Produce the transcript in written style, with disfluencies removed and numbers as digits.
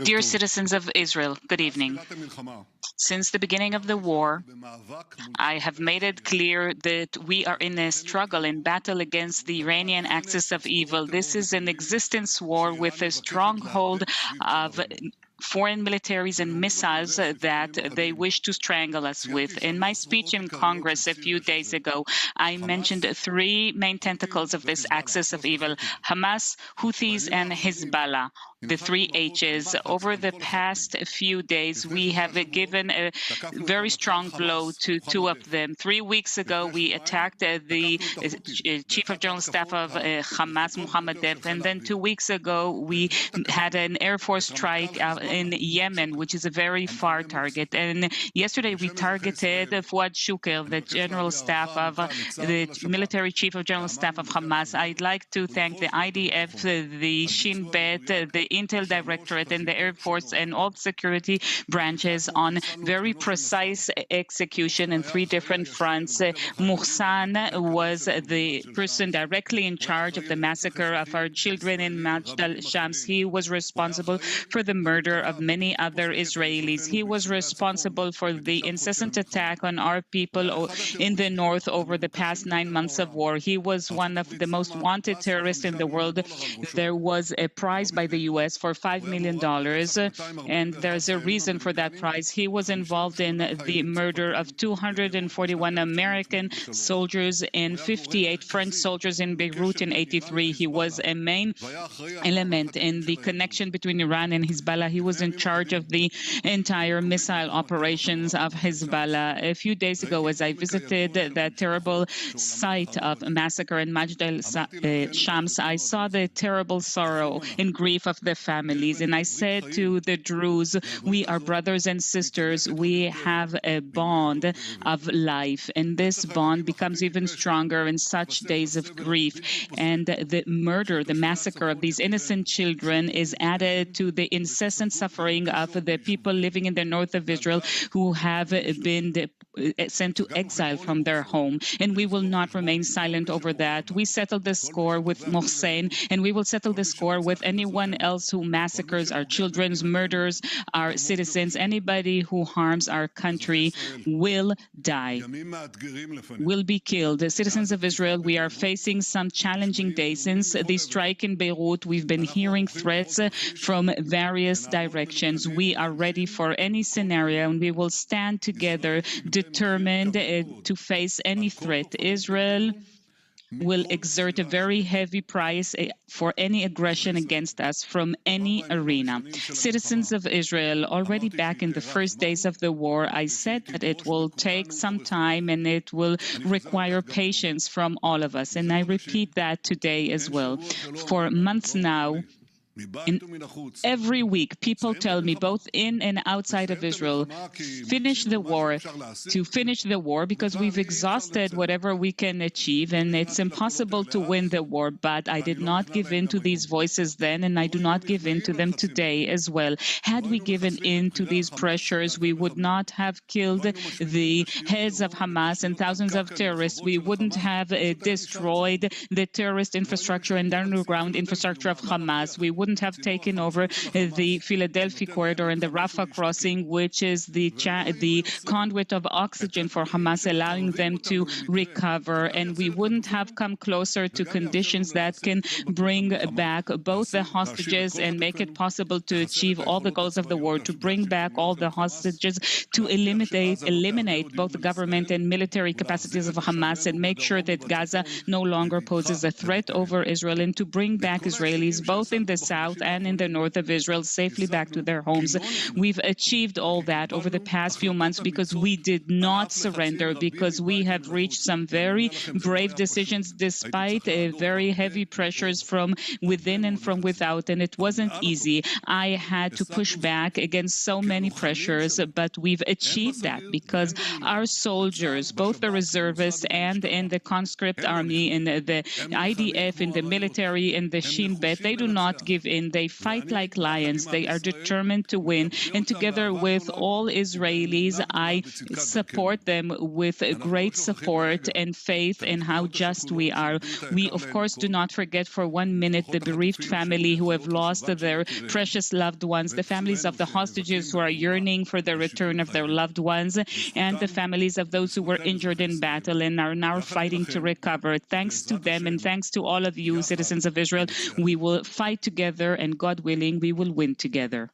Dear citizens of Israel, good evening. Since the beginning of the war, I have made it clear that we are in a struggle, in battle against the Iranian axis of evil. This is an existence war with a stronghold of foreign militaries and missiles that they wish to strangle us with. In my speech in Congress a few days ago, I mentioned three main tentacles of this axis of evil: Hamas, Houthis, and Hezbollah. The three H's. Over the past few days, we have given a very strong blow to two of them. 3 weeks ago, we attacked the Chief of General Staff of Hamas, Mohammed Dev, and then 2 weeks ago, we had an Air Force strike in Yemen, which is a very far target. And yesterday, we targeted Fouad Shukr, the General Staff of the Military Chief of General Staff of Hamas. I'd like to thank the IDF, the Shin Bet, the Intel Directorate, and the Air Force, and all security branches on very precise execution in three different fronts. Muhsan was the person directly in charge of the massacre of our children in Majd al-Shams. He was responsible for the murder of many other Israelis. He was responsible for the incessant attack on our people in the north over the past 9 months of war. He was one of the most wanted terrorists in the world. There was a prize by the U.S. for $5 million, and there's a reason for that prize. He was involved in the murder of 241 American soldiers and 58 French soldiers in Beirut in '83. He was a main element in the connection between Iran and Hezbollah. He was in charge of the entire missile operations of Hezbollah. A few days ago, as I visited that terrible site of massacre in Majd al-Shams, I saw the terrible sorrow and grief of the families, and I said to the Druze, we are brothers and sisters. We have a bond of life, and this bond becomes even stronger in such days of grief. And the murder, the massacre of these innocent children is added to the incessant suffering of the people living in the north of Israel who have been sent to exile from their home. And we will not remain silent over that. We settled the score with Mohsen, and we will settle the score with anyone else who massacres our children, murders our citizens. Anybody who harms our country will die, will be killed. The citizens of Israel, we are facing some challenging days. Since the strike in Beirut, we've been hearing threats from various directions. We are ready for any scenario, and we will stand together, determined to face any threat. Israel will exert a very heavy price for any aggression against us from any arena. Citizens of Israel, already back in the first days of the war, I said that it will take some time and it will require patience from all of us. And I repeat that today as well. For months now, every week, people tell me, both in and outside of Israel, finish the war, because we've exhausted whatever we can achieve, and it's impossible to win the war. But I did not give in to these voices then, and I do not give in to them today as well. Had we given in to these pressures, we would not have killed the heads of Hamas and thousands of terrorists. We wouldn't have destroyed the terrorist infrastructure and underground infrastructure of Hamas. We wouldn't have taken over the Philadelphia corridor and the Rafah crossing, which is the conduit of oxygen for Hamas, allowing them to recover. And we wouldn't have come closer to conditions that can bring back both the hostages and make it possible to achieve all the goals of the war, to bring back all the hostages, to eliminate both the government and military capacities of Hamas, and make sure that Gaza no longer poses a threat over Israel, and to bring back Israelis both in the south and in the north of Israel safely back to their homes. We've achieved all that over the past few months because we did not surrender, because we have reached some very brave decisions despite very heavy pressures from within and from without, and it wasn't easy. I had to push back against so many pressures, but we've achieved that because our soldiers, both the reservists and in the conscript army, in the IDF, in the military, in the Shin Bet, they do not give in. They fight like lions. They are determined to win. And together with all Israelis, I support them with great support and faith in how just we are. We, of course, do not forget for 1 minute the bereaved family who have lost their precious loved ones, the families of the hostages who are yearning for the return of their loved ones, and the families of those who were injured in battle and are now fighting to recover. Thanks to them and thanks to all of you, citizens of Israel, we will fight together, and God willing, we will win together.